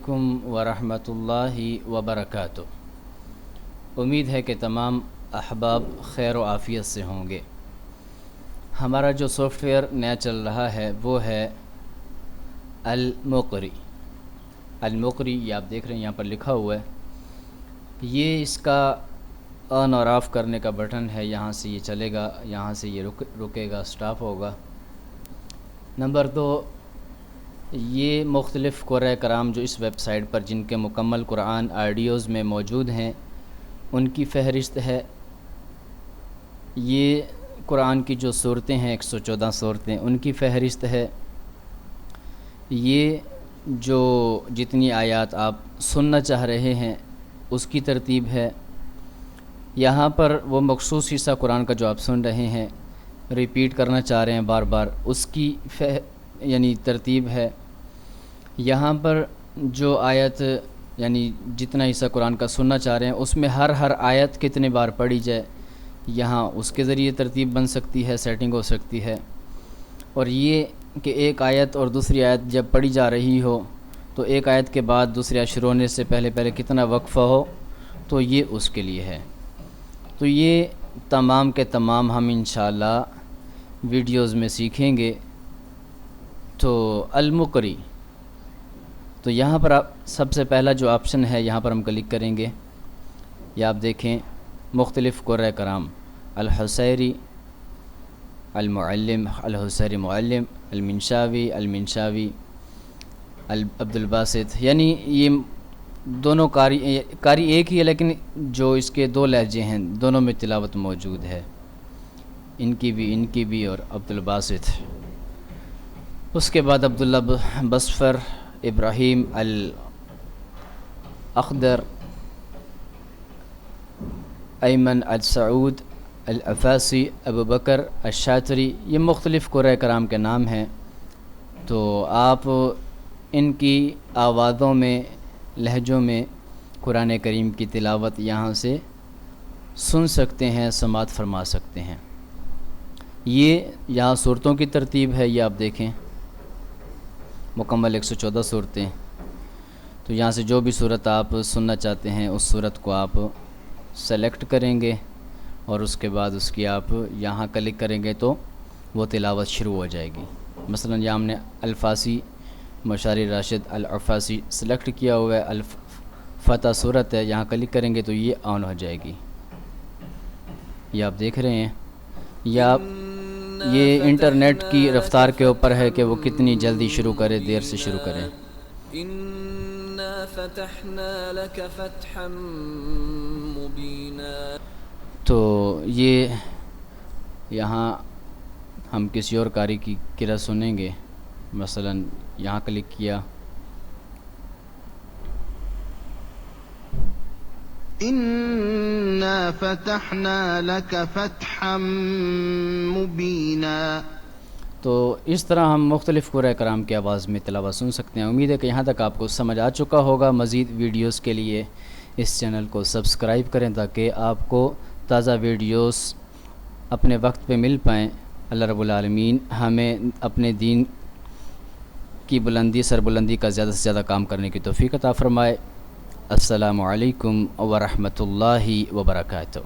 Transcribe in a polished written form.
علیکم ورحمۃ اللہ وبرکاتہ۔ امید ہے کہ تمام احباب خیر و عافیت سے ہوں گے۔ ہمارا جو سافٹ ویئر نیا چل رہا ہے وہ ہے المقری۔ المقری یہ آپ دیکھ رہے ہیں یہاں پر لکھا ہوا ہے، یہ اس کا آن اور آف کرنے کا بٹن ہے۔ یہاں سے یہ چلے گا، یہاں سے یہ رکے گا، سٹاپ ہوگا۔ نمبر 2، یہ مختلف قرآن کرام جو اس ویب سائٹ پر جن کے مکمل قرآن آڈیوز میں موجود ہیں ان کی فہرست ہے۔ یہ قرآن کی جو صورتیں ہیں 114 صورتیں، ان کی فہرست ہے۔ یہ جو جتنی آیات آپ سننا چاہ رہے ہیں اس کی ترتیب ہے۔ یہاں پر وہ مخصوص حصہ قرآن کا جو آپ سن رہے ہیں، ریپیٹ کرنا چاہ رہے ہیں بار بار، اس کی یعنی ترتیب ہے۔ یہاں پر جو آیت یعنی جتنا حصہ قرآن کا سننا چاہ رہے ہیں اس میں ہر آیت کتنے بار پڑھی جائے، یہاں اس کے ذریعے ترتیب بن سکتی ہے، سیٹنگ ہو سکتی ہے۔ اور یہ کہ ایک آیت اور دوسری آیت جب پڑھی جا رہی ہو تو ایک آیت کے بعد دوسری آیت شروع ہونے سے پہلے کتنا وقفہ ہو، تو یہ اس کے لیے ہے۔ تو یہ تمام کے تمام ہم انشاءاللہ ویڈیوز میں سیکھیں گے۔ تو المقری، تو یہاں پر آپ سب سے پہلا جو آپشن ہے یہاں پر ہم کلک کریں گے۔ یہ آپ دیکھیں مختلف قرآن کرام، الحصیری المعلم، الحصیری معلم، المنشاوی عبد الباسط، یعنی یہ دونوں قاری ایک ہی ہے لیکن جو اس کے دو لہجے ہیں دونوں میں تلاوت موجود ہے، ان کی بھی اور عبد الباسط۔ اس کے بعد عبداللہ بصفر، ابراہیم الاخضر، ایمن السعود، العفاسی، ابو بکر الشاطری، یہ مختلف قرآن کرام کے نام ہیں۔ تو آپ ان کی آوازوں میں، لہجوں میں قرآن کریم کی تلاوت یہاں سے سن سکتے ہیں، سماعت فرما سکتے ہیں۔ یہ یہاں صورتوں کی ترتیب ہے، یہ آپ دیکھیں مکمل 114 صورتیں۔ تو یہاں سے جو بھی صورت آپ سننا چاہتے ہیں اس صورت کو آپ سلیکٹ کریں گے اور اس کے بعد اس کی آپ یہاں کلک کریں گے تو وہ تلاوت شروع ہو جائے گی۔ مثلا یہاں ہم نے الفاسی مشاری راشد العفاسی سلیکٹ کیا ہوا ہے، الفتح صورت ہے، یہاں کلک کریں گے تو یہ آن ہو جائے گی۔ یہ آپ دیکھ رہے ہیں، یہ انٹرنیٹ کی رفتار کے اوپر ہے کہ وہ کتنی جلدی شروع کرے، دیر سے شروع کرے۔ إنا فتحنا لك فتحا مبينا۔ تو یہ یہاں ہم کسی اور قاری کی قرأت سنیں گے، مثلا یہاں کلک کیا، إنا فتحنا لك فتحا مبينا۔ تو اس طرح ہم مختلف قرآن کرام کی آواز میں تلاوت سن سکتے ہیں۔ امید ہے کہ یہاں تک آپ کو سمجھ آ چکا ہوگا۔ مزید ویڈیوز کے لیے اس چینل کو سبسکرائب کریں تاکہ آپ کو تازہ ویڈیوز اپنے وقت پہ مل پائیں۔ اللہ رب العالمین ہمیں اپنے دین کی بلندی، سربلندی کا زیادہ سے زیادہ کام کرنے کی توفیق عطا فرمائے۔ السلام علیکم ورحمۃ اللہ وبرکاتہ۔